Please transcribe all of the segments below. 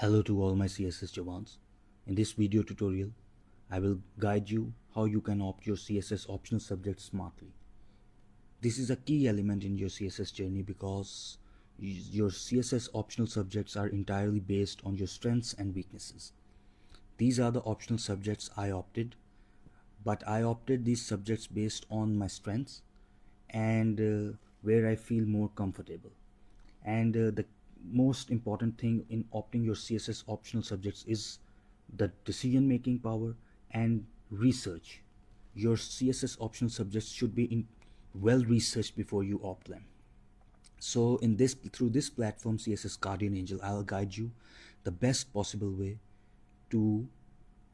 Hello to all my CSS Javans. In this video tutorial, I will guide you how you can opt your CSS optional subject smartly. This is a key element in your CSS journey because your CSS optional subjects are entirely based on your strengths and weaknesses. These are the optional subjects I opted, but I opted these subjects based on my strengths and where I feel more comfortable. And the most important thing in opting your CSS optional subjects is the decision making power and research. Your CSS optional subjects should be well researched before you opt them. So through this platform, CSS Guardian Angel, I'll guide you the best possible way to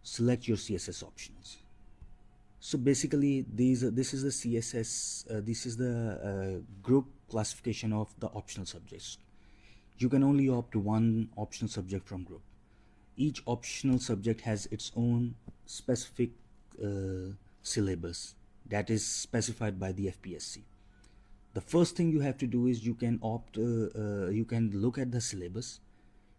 select your CSS optionals. So basically, this is the CSS. This is the group classification of the optional subjects. You can only opt one optional subject from group. Each optional subject has its own specific syllabus that is specified by the FPSC. The first thing you have to do is you can look at the syllabus.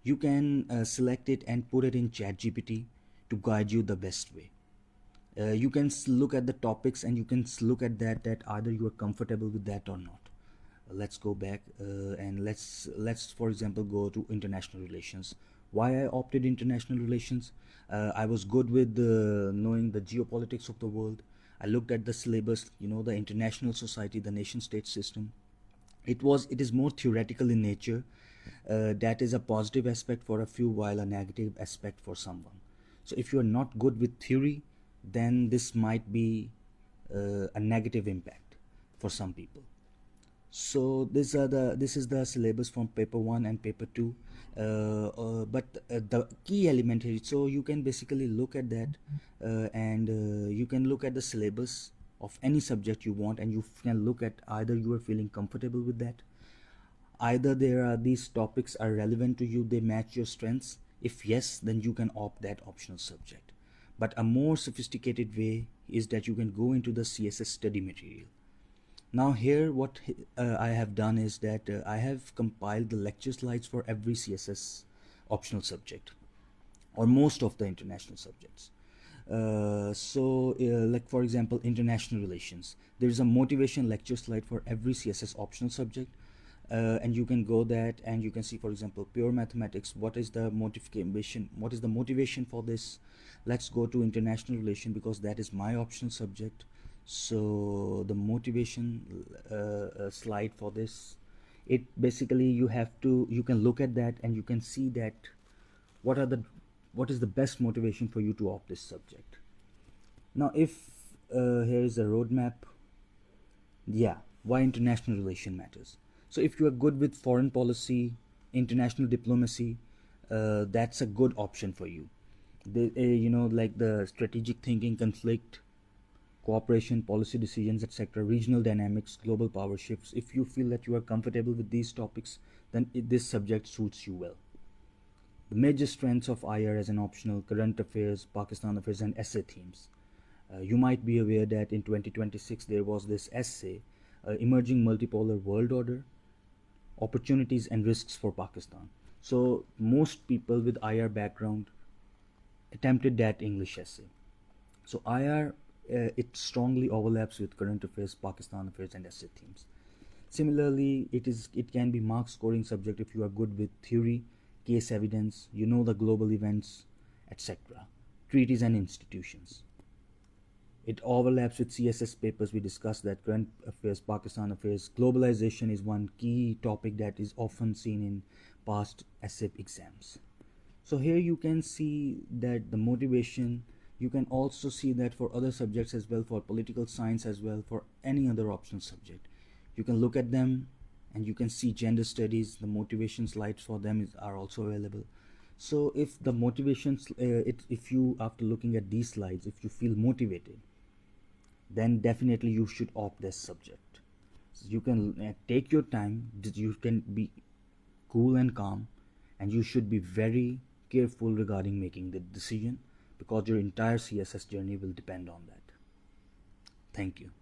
You can select it and put it in ChatGPT to guide you the best way. You can look at the topics and you can look at that either you are comfortable with that or not. Let's go back and let's for example go to international relations. Why I opted international relations? I was good with knowing the geopolitics of the world. I looked at the syllabus, the international society, the nation state system. It is more theoretical in nature. That is a positive aspect for a few, while a negative aspect for someone. So if you are not good with theory, then this might be a negative impact for some people. So this is the syllabus from paper 1 and paper 2, but the key element here, so you can basically look at that and you can look at the syllabus of any subject you want, and you can look at either you are feeling comfortable with that, either these topics are relevant to you, they match your strengths. If yes, then you can opt that optional subject. But a more sophisticated way is that you can go into the CSS study material. Now here what I have done is that I have compiled the lecture slides for every CSS optional subject or most of the international subjects. Like for example, international relations, there is a motivation lecture slide for every CSS optional subject, and you can go that and you can see, for example, pure mathematics, what is the motivation for this. Let's go to international relation because that is my optional subject. So the motivation slide for this, it basically you can look at that and you can see that what is the best motivation for you to opt this subject. Now if here is a roadmap, why international relation matters. So if you are good with foreign policy, international diplomacy, that's a good option for you. Like the strategic thinking, conflict, cooperation, policy decisions, etc., regional dynamics, global power shifts. If you feel that you are comfortable with these topics, then this subject suits you well. The major strengths of IR as an optional: current affairs, Pakistan affairs, and essay themes. You might be aware that in 2026 there was this essay, emerging multipolar world order, opportunities and risks for Pakistan. So most people with IR background attempted that English essay. So IR, it strongly overlaps with current affairs, Pakistan affairs, and essay themes. Similarly, it can be mark scoring subject if you are good with theory, case evidence, the global events, etc., treaties and institutions. It overlaps with CSS papers. We discussed that current affairs, Pakistan affairs. Globalization is one key topic that is often seen in past essay exams. So here you can see that the motivation. You can also see that for other subjects as well, for political science as well, for any other optional subject. You can look at them and you can see gender studies, the motivation slides for them are also available. So if the motivations, if you, after looking at these slides, if you feel motivated, then definitely you should opt this subject. So you can take your time, you can be cool and calm, and you should be very careful regarding making the decision, because your entire CSS journey will depend on that. Thank you.